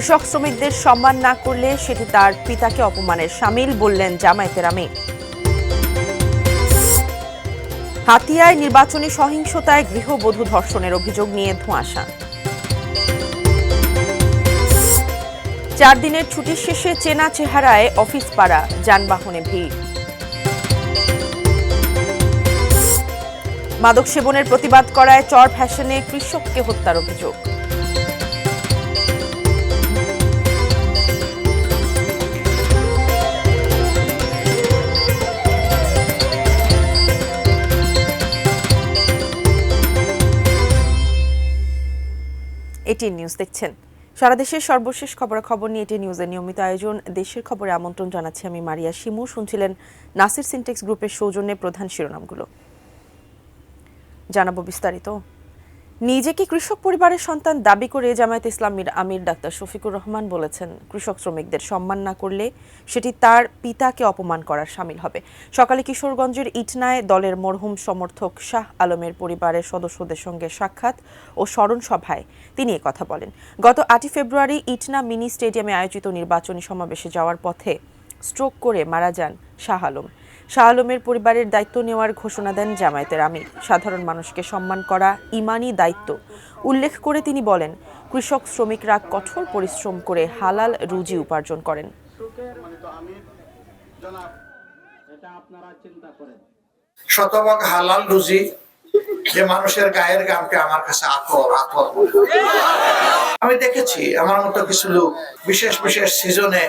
কৃষক শ্রমিকদের সম্মান না করলে সেটি তার পিতাকে অপমানের শামিল, বললেন জামায়াতের আমির। হাতিয়ায় নির্বাচনী সহিংসতায় গৃহবধূ ধর্ষণের অভিযোগ নিয়ে ধোঁয়াশা। 4 দিনের ছুটির শেষে চেনা চেহারায় অফিস পাড়া, যানবাহনে ভিড়। মাদক সেবনের প্রতিবাদ করায় চর ফ্যাশনে কৃষককে হত্যার অভিযোগ। এটিএন নিউজ দেখছেন। সারা দেশের সর্বশেষ খবরাখবর নিয়ে এটিএন নিউজের নিয়মিত আয়োজন দেশের খবরে আমন্ত্রণ জানাচ্ছি আমি মারিয়া শিমু। শুনছিলেন নাসির সিনটেক্স গ্রুপের সৌজন্যে প্রধান শিরোনামগুলো। জানাবো বিস্তারিত। নিজেকে কৃষক পরিবারের সন্তান দাবি করে জামায়াতে ইসলামীর আমির ডাক্তার শফিকুর রহমান বলেছেন, কৃষক শ্রমিকদের সম্মান না করলে সেটি তার পিতাকে অপমান করার শামিল হবে। সকালে কিশোরগঞ্জের ইটনায় দলের মরহুম সমর্থক শাহ আলমের পরিবারের সদস্যদের সঙ্গে সাক্ষাৎ ও স্মরণ সভায় তিনি কথা বলেন। গত 8 ফেব্রুয়ারি ইটনা মিনি স্টেডিয়ামে আয়োজিত নির্বাচনী সমাবেশে যাওয়ার পথে স্ট্রোক করে মারা যান শাহ আলম। শাহ আলমের পরিবারের দায়িত্ব নেওয়ার ঘোষণা দেন জামায়াতের আমির। সাধারণ মানুষকে সম্মান করা ঈমানি দায়িত্ব উল্লেখ করে তিনি বলেন, কৃষক শ্রমিকরা কঠোর পরিশ্রম করে হালাল রুজি উপার্জন করেন। শতভাগ হালাল রুজি যে মানুষের গায়ের গামকে আমার কাছে আতর আমি দেখেছি। আমার মতো কিছু লোক বিশেষ বিশেষ সিজনে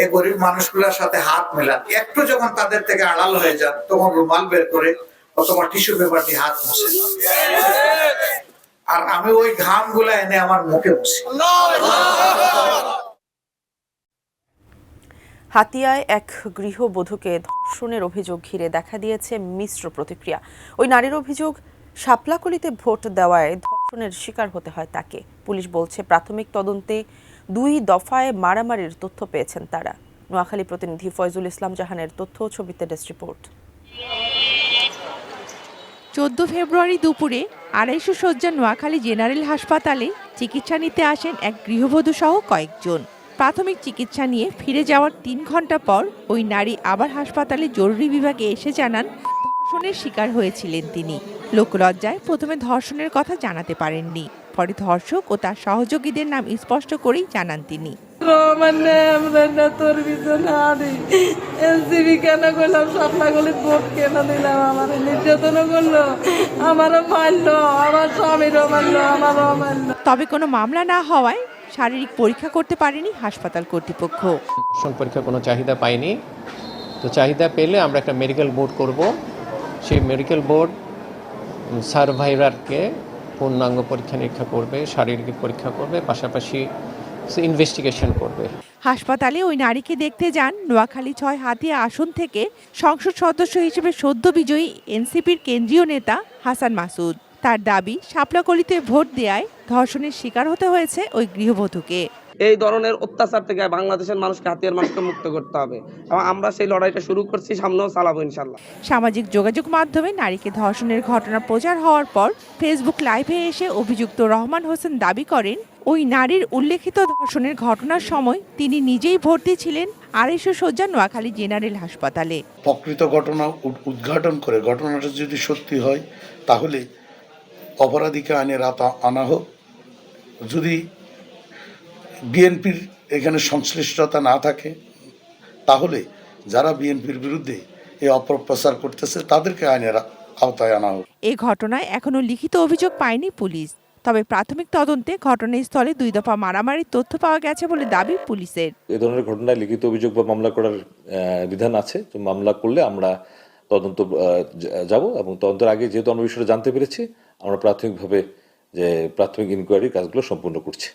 এই গরিব মানুষগুলোর সাথে হাত মেলান, একটু যখন তাদের থেকে আড়াল হয়ে যান তখন রুমাল বের করে অথবা টিস্যু পেপার দিয়ে হাত মুছে, আর আমি ওই ঘাম গুলা এনে আমার মুখে মুছি। হাতিয়ায় এক গৃহবধূকে ধর্ষণের অভিযোগ ঘিরে দেখা দিয়েছে মিশ্র প্রতিক্রিয়া। ওই নারীর অভিযোগ, শাপলাকলিতে ভোট দেওয়ায় ধর্ষণের শিকার হতে হয় তাকে। পুলিশ বলছে, প্রাথমিক তদন্তে 2 দফায় মারামারির তথ্য পেয়েছেন তারা। নোয়াখালী প্রতিনিধি ফয়জুল ইসলাম জাহানের তথ্য, ছবিতে ডেস্ক রিপোর্ট। 14 ফেব্রুয়ারি দুপুরে 250 শয্যার নোয়াখালী জেনারেল হাসপাতালে চিকিৎসা নিতে আসেন এক গৃহবধূ সহ কয়েকজন। প্রাথমিক চিকিৎসা নিয়ে ফিরে যাওয়ার 3 ঘন্টা পর ওই নারী আবার হাসপাতালে জরুরি বিভাগে এসে জানান ধর্ষণের শিকার হয়েছিলেন তিনি। লোকলজ্জায় প্রথমে ধর্ষণের কথা জানাতে পারেননি, পরে ধর্ষক ও তার সহযোগীদের নাম স্পষ্ট করেই জানান তিনি। তবে কোনো মামলা না হওয়ায় শারীরিক পরীক্ষা করতে পারেনি হাসপাতাল কর্তৃপক্ষ। ধর্ষণ পরীক্ষার কোনো চাহিদা পাইনি, তো চাহিদা পেলে আমরা একটা মেডিকেল বোর্ড করব। সেই মেডিকেল বোর্ড সার্ভাইভারকে পূর্ণাঙ্গ পরীক্ষা নিরীক্ষা করবে, শারীরিক পরীক্ষা করবে, পাশাপাশি ইনভেস্টিগেশন করবে। হাসপাতালে ওই নারীকে দেখতে যান নোয়াখালী 6 হাতিয়া আসন থেকে সংসদ সদস্য হিসেবে সদ্য বিজয়ী এনসিপির কেন্দ্রীয় নেতা হাসান মাসুদ। তার দাবি, শাপলাকলিতে ভোট দেওয়ায় ধর্ষণের শিকার হতে হয়েছে ওই গৃহবধূকে। এই ধরনের অত্যাচার থেকে বাংলাদেশের মানুষকে, হাতিয়ার মানুষকে মুক্ত করতে হবে এবং আমরা সেই লড়াইটা শুরু করছি, সামনেও চালাবো ইনশাল্লাহ। সামাজিক যোগাযোগ মাধ্যমে নারীকে ধর্ষণের ঘটনা প্রচার হওয়ার পর ফেসবুক লাইভে এসে অভিযুক্ত রহমান হোসেন দাবি করেন, ওই নারীর উল্লেখিত ধর্ষণের ঘটনার সময় তিনি নিজেই ভর্তি ছিলেন 250 শয্যার নোয়াখালী জেনারেল হাসপাতালে। প্রকৃত ঘটনা উদ্ঘাটন করে ঘটনাটা যদি সত্যি হয় তাহলে অপরাধীকে আইনের আনা হোক। যদি বিএনপির এখানে সংশ্লিষ্টতা না থাকে তাহলে যারা বিএনপির বিরুদ্ধে এই অপপ্রচার করতেছে তাদেরকে আইনের আওতায় আনা হোক। এই ঘটনায় এখনো লিখিত অভিযোগ পায়নি পুলিশ। তবে প্রাথমিক তদন্তে ঘটনাস্থলে 2 দফা মারামারির তথ্য পাওয়া গেছে বলে দাবি পুলিশের। এ ধরনের ঘটনায় লিখিত অভিযোগ বা মামলা করার বিধান আছে, তো মামলা করলে আমরা তদন্ত যাব এবং তদন্তের আগে যেহেতু আমরা বিষয়টা জানতে পেরেছি, আমরা প্রাথমিকভাবে যে প্রাথমিক ইনকোয়ারির কাজগুলো সম্পূর্ণ করছি।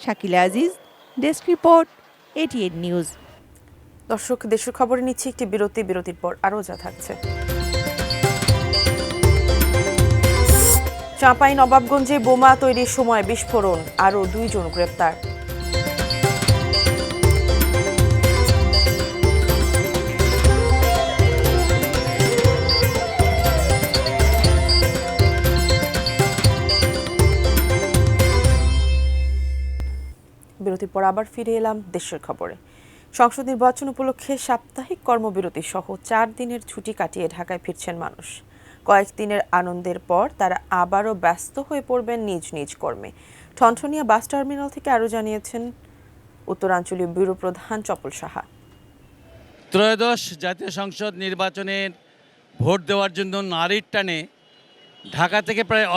Shakila Aziz, desk report, ATN news. দর্শক, দেশের খবরে নিচ্ছে একটি বিরতির পর আরও যা থাকছে। চাঁপাইনবাবগঞ্জে বোমা তৈরির সময় বিস্ফোরণ, আরও 2 জন গ্রেপ্তার। বিরতির পর আবার ফিরে এলাম দেশের খবরে। সংসদ নির্বাচন উপলক্ষে সাপ্তাহিক কর্মবিরতি সহ 4 দিনের ছুটি কাটিয়ে ঢাকায় ফিরছেন মানুষ। কয়েকদিনের আনন্দের পর তারা আবারও ব্যস্ত হয়ে পড়বেন নিজ নিজ কর্মে। ঠনঠনিয়া বাস টার্মিনাল থেকে আরও জানিয়েছেন উত্তরাঞ্চলীয় ব্যুরো প্রধান চপল সাহা। ত্রয়োদশ জাতীয় সংসদ নির্বাচনের ভোট দেওয়ার জন্য নারীর টানে ঢাকা থেকে প্রায়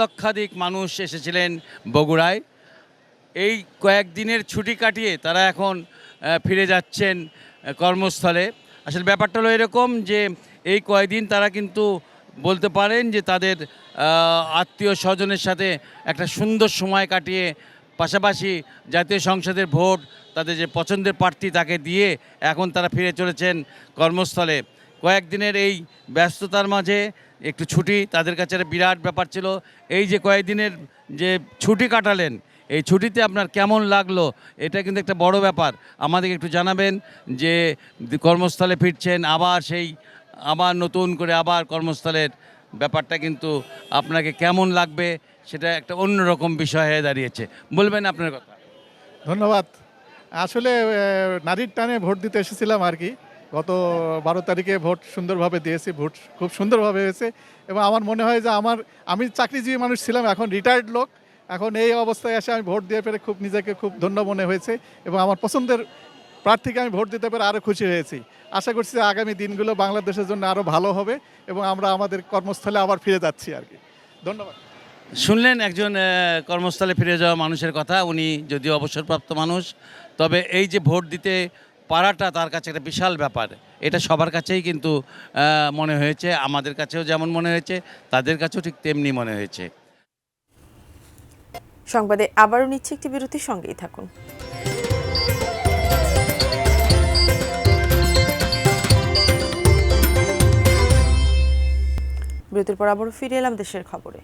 লক্ষাধিক মানুষ এসেছিলেন বগুড়ায়। এই কয়েকদিনের ছুটি কাটিয়ে তারা এখন ফিরে যাচ্ছেন কর্মস্থলে। আসলে ব্যাপারটা হলো এরকম যে এই কয়েকদিন তারা কিন্তু বলতে পারেন যে তাদের আত্মীয় স্বজনের সাথে একটা সুন্দর সময় কাটিয়ে পাশাপাশি জাতীয় সংসদের ভোট তাদের যে পছন্দের প্রার্থী তাকে দিয়ে এখন তারা ফিরে চলেছেন কর্মস্থলে। কয়েকদিনের এই ব্যস্ততার মাঝে একটু ছুটি তাদের কাছে একটা বিরাট ব্যাপার ছিল। এই যে কয়েকদিনের যে ছুটি কাটালেন, এই ছুটিতে আপনার কেমন লাগলো, এটা কিন্তু একটা বড় ব্যাপার। আমাদেরকে একটু জানাবেন যে কর্মস্থলে ফিরছেন, আবার নতুন করে আবার কর্মস্থলের ব্যাপারটা কিন্তু আপনাকে কেমন লাগবে, সেটা একটা অন্যরকম বিষয় হয়ে দাঁড়িয়েছে। বলবেন আপনার কথা। ধন্যবাদ। আসলে নারীর টানে ভোট দিতে এসেছিলাম আর কি। গত 12 তারিখে ভোট সুন্দরভাবে দিয়েছি, ভোট খুব সুন্দরভাবে হয়েছে এবং আমার মনে হয় যে আমি চাকরিজীবী মানুষ ছিলাম, এখন রিটায়ার্ড লোক, এখন এই অবস্থায় এসে আমি ভোট দিয়ে পেরে নিজেকে খুব ধন্য মনে হয়েছে এবং আমার পছন্দের প্রার্থীকে আমি ভোট দিতে পেরে আরও খুশি হয়েছি। আশা করছি যে আগামী দিনগুলো বাংলাদেশের জন্য আরও ভালো হবে এবং আমরা আমাদের কর্মস্থলে আবার ফিরে যাচ্ছি আর কি। ধন্যবাদ। শুনলেন একজন কর্মস্থলে ফিরে যাওয়া মানুষের কথা। উনি যদিও অবসরপ্রাপ্ত মানুষ, তবে এই যে ভোট দিতে পারাটা তার কাছে একটা বিশাল ব্যাপার। এটা সবার কাছেই কিন্তু মনে হয়েছে, আমাদের কাছেও যেমন মনে হয়েছে তাদের কাছেও ঠিক তেমনি মনে হয়েছে। সংবাদে আবারও নিচ্ছে একটি বিরতির, সঙ্গেই থাকুন। বিরতির পর আবারও ফিরে এলাম দেশের খবরে।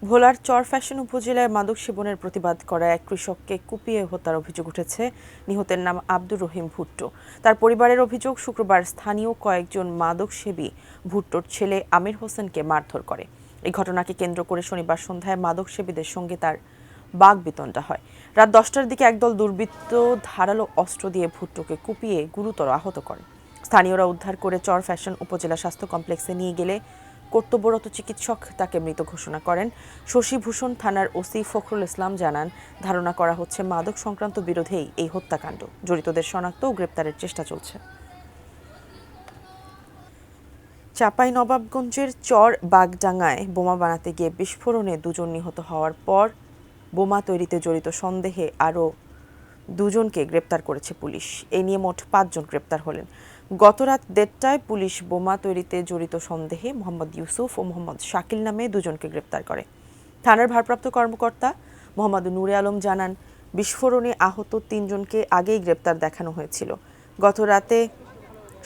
ভোলার চর ফ্যাশন উপজেলায় মাদক সেবনের প্রতিবাদ করা এক কৃষককে কুপিয়ে হত্যার অভিযোগ উঠেছে। নিহতের নাম আব্দুর রহিম ভুট্টো। তার পরিবারের অভিযোগ, শুক্রবার স্থানীয় কয়েকজন মাদক সেবী ভুট্টোর ছেলে আমির হোসেনকে মারধর করে। এই ঘটনাকে কেন্দ্র করে শনিবার সন্ধ্যায় মাদক সেবীদের সঙ্গে তার বাগবিতণ্ডা হয়। রাত 10টার দিকে একদল দুর্বৃত্ত ধারালো অস্ত্র দিয়ে ভুট্টোকে কুপিয়ে গুরুতর আহত করে। স্থানীয়রা উদ্ধার করে চর ফ্যাশন উপজেলা স্বাস্থ্য কমপ্লেক্সে নিয়ে গেলে কর্তব্যরত চিকিৎসক তাকে মৃত ঘোষণা করেন। শশীভূষণ থানার ওসি ফখরুল ইসলাম জানান, ধারণা করা হচ্ছে মাদক সংক্রান্ত বিরোধেই এই হত্যাকাণ্ড। জড়িতদের শনাক্ত ও গ্রেপ্তারের চেষ্টা চলছে। চাঁপাইনবাবগঞ্জের চর বাগডাঙ্গায় বোমা বানাতে গিয়ে বিস্ফোরণে 2 জন নিহত হওয়ার পর বোমা তৈরিতে জড়িত সন্দেহে আরও 2 জনকে গ্রেপ্তার করেছে পুলিশ। এ নিয়ে মোট 5 জন গ্রেপ্তার হলেন। গত রাত 1:30টায় পুলিশ বোমা তৈরিতে জড়িত সন্দেহে মোহাম্মদ ইউসুফ ও মোহাম্মদ শাকিল নামে 2 জনকে গ্রেপ্তার করে। থানার ভারপ্রাপ্ত কর্মকর্তা মোহাম্মদ নূরে আলম জানান, বিস্ফোরণে আহত 3 জনকে আগেই গ্রেপ্তার দেখানো হয়েছিল। গত রাতে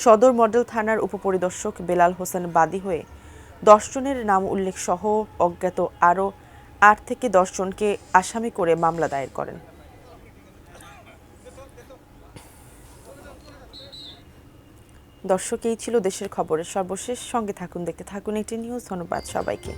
সদর মডেল থানার উপপরিদর্শক বেলাল হোসেন বাদী হয়ে 10 জনের নাম উল্লেখ সহ অজ্ঞাত আরও 8 থেকে 10 জনকে আসামি করে মামলা দায়ের করেন। দর্শক, এই ছিল দেশের খবরের সর্বশেষ। সঙ্গে থাকুন, দেখতে থাকুন এটি নিউজ। ধন্যবাদ সবাইকে।